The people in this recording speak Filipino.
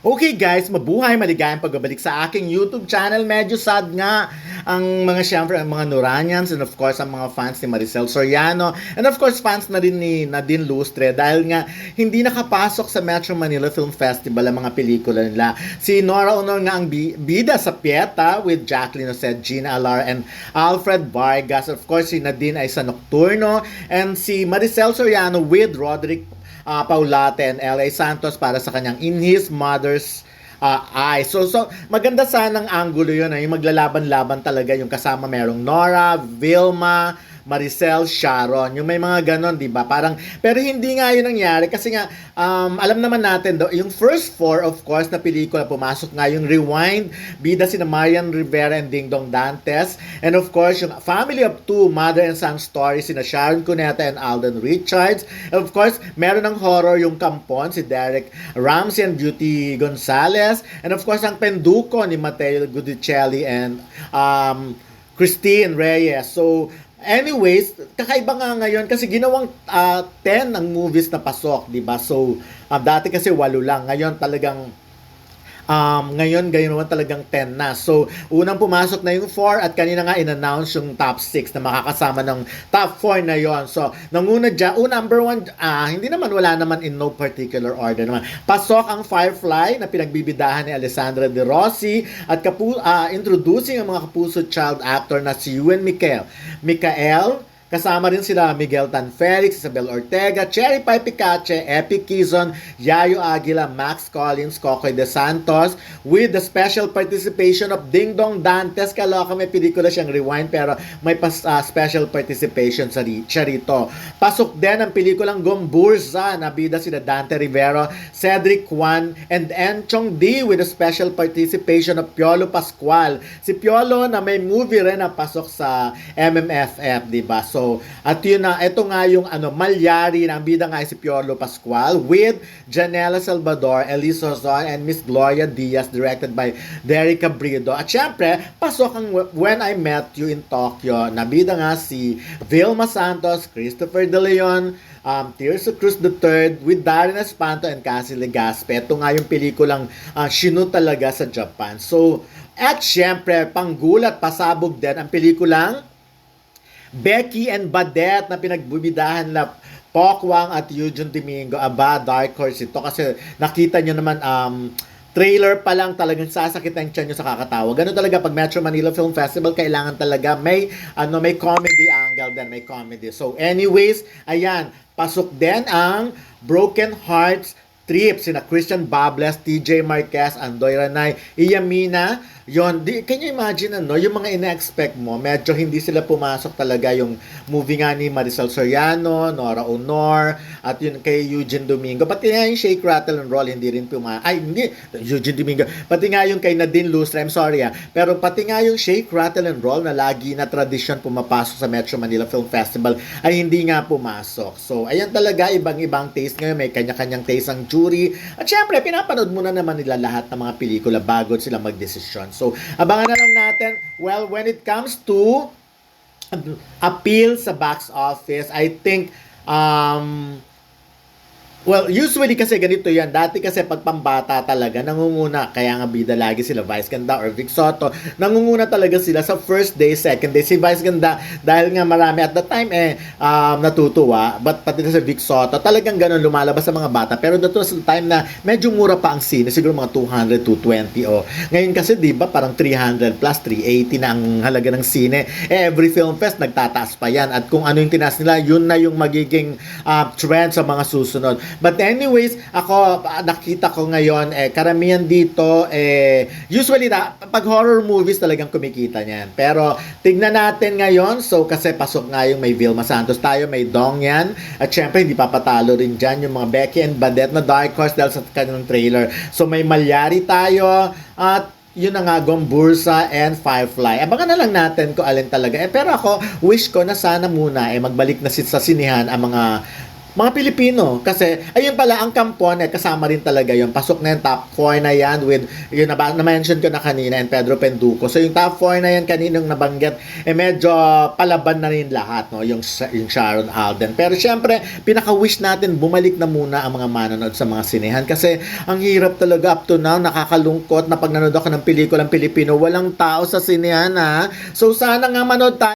Okay guys, mabuhay, maligayang pagbabalik sa aking YouTube channel. Medyo sad nga ang mga syempre, ang mga Nuranians and of course ang mga fans ni Maricel Soriano and of course fans na rin ni Nadine Lustre dahil nga hindi nakapasok sa Metro Manila Film Festival ang mga pelikula nila. Si Nora Honor nga ang bida sa Pieta with Jacqueline Ossed, Gina Alar and Alfred Vargas. Of course si Nadine ay sa Nocturno and si Maricel Soriano with Roderick Paulate and L.A. Santos para sa kanyang In His Mother's Eyes. So maganda sanang angulo yun. Yung maglalaban-laban talaga yung kasama merong Nora, Vilma, Maricel, Sharon. Yung may mga ganon, di ba? Parang, pero hindi nga yun nangyari kasi nga, alam naman natin, yung first four, of course, na pelikula, pumasok nga yung Rewind, bida sina Marian Rivera and Ding Dong Dantes. And of course, yung Family of Two, Mother and Son Story, sina Sharon Cuneta and Alden Richards. And of course, meron ng horror yung Kampon, si Derek Ramsey and Beauty Gonzalez. And of course, ang Penduko ni Mateo Gudicelli and Christine Reyes. So, anyways, kakaiba nga ngayon kasi ginawang 10 ang movies na pasok, 'di ba? So, dati kasi 8 lang. Ngayon talagang ngayon naman talagang 10 na. So, unang pumasok na yung 4 at kanina nga in-announce yung top 6 na makakasama ng top 4 na yon. So, nanguna dyan, number 1, hindi naman, wala naman in no particular order naman. Pasok ang Firefly na pinagbibidahan ni Alessandra De Rossi at introducing ang mga kapuso child actor na si Ewan Micael. Kasama rin sila Miguel Tan Felix, Isabel Ortega, Cherry Pie Picache, Epi Quizon, Yayo Aguila, Max Collins, Cocoy De Santos, with the special participation of Ding Dong Dantes. Kaloka, may pelikula siyang Rewind pero may special participation siya rito. Pasok din ang pelikulang Gomburza na bida sila Dante Rivero, Cedric Juan, and Enchong D with a special participation of Piolo Pascual. Si Piolo na may movie rin na pasok sa MMFF, diba? So, at yun na, ito nga yung Malyari, na ang bida nga si Piolo Pascual with Janela Salvador, Elise Ozon, and Miss Gloria Diaz, directed by Derek Cabrido. At syempre, pasok ang When I Met You in Tokyo, na bida nga si Vilma Santos, Christopher De Leon, Tirso Cruz III with Darren Espanto and Cassie Legaspi. Ito nga yung pelikulang sinu talaga sa Japan. So, at syempre, panggulat, pasabog din ang pelikulang Becky and Badette na pinagbubidahan na Pokwang at Eugene Domingo. Aba, dark horse ito kasi nakita nyo naman trailer pa lang talagang sasakit ang tiyan nyo sa kakatawa. Ganun talaga pag Metro Manila Film Festival, kailangan talaga may comedy angle din, may comedy. So anyways, ayan, pasok din ang Broken Hearts Trip, sina Christian Bables, TJ Marquez, Andoy Ranay, Iyamina. Yon, can you imagine yung mga ina-expect mo, medyo hindi sila pumasok talaga yung movie nga ni Maricel Soriano, Nora Honor, at yun kay Eugene Domingo. Pati nga yung Shake, Rattle and Roll, hindi rin pumasok. Ay, hindi, Eugene Domingo. Pati nga yung kay Nadine Lustre, I'm sorry pero pati nga yung Shake, Rattle and Roll na lagi na tradisyon pumapasok sa Metro Manila Film Festival ay hindi nga pumasok. So, ayan talaga, ibang-ibang taste ngayon. May kanya-kanyang taste ang jury. At syempre, pinapanood muna naman nila lahat ng mga pelikula bago sila magdesisyon. So, abangan na lang natin. Well, when it comes to appeal sa box office, I think, well, usually kasi ganito yan. Dati kasi pag pambata talaga, nangunguna. Kaya nga bida lagi sila, Vice Ganda or Vic Soto. Nangunguna talaga sila sa first day, second day. Si Vice Ganda, dahil nga marami at the time, natutuwa. But pati na si Vic Soto, talagang ganun lumalabas sa mga bata. Pero dito sa time na medyo mura pa ang sine, siguro mga 200, 220. Ngayon kasi, di ba, parang 300 plus, 380 na ang halaga ng sine. Every film fest, nagtataas pa yan. At kung ano yung tinaas nila, yun na yung magiging trend sa mga susunod. But anyways, ako, nakita ko ngayon, karamihan dito, usually pag horror movies talagang kumikita niyan. Pero, tignan natin ngayon. So, kasi pasok nga yung may Vilma Santos tayo, may Dong yan. At syempre, hindi papatalo rin dyan yung mga Becky and Badette na dark horse dahil sa kanilang trailer. So, may Malyari tayo, at yun na nga, Gomburza and Firefly. Abangan na lang natin kung alin talaga. Pero ako, wish ko na sana muna magbalik na sa sinihan ang mga mga Pilipino. Kasi, ayun pala, ang Kamponet, kasama rin talaga yun. Pasok na yung top 4 na yan with, yun na-mention ko na kanina, and Pedro Penduko. So, yung top 4 na yan kaninang nabanggit, medyo palaban na rin lahat, no? Yung Sharon Alden. Pero, syempre, pinaka-wish natin, bumalik na muna ang mga manonood sa mga sinehan. Kasi, ang hirap talaga up to now, nakakalungkot na pag nanood ako ng pelikulang Pilipino, walang tao sa sinehan, ha? So, sana nga manood tayo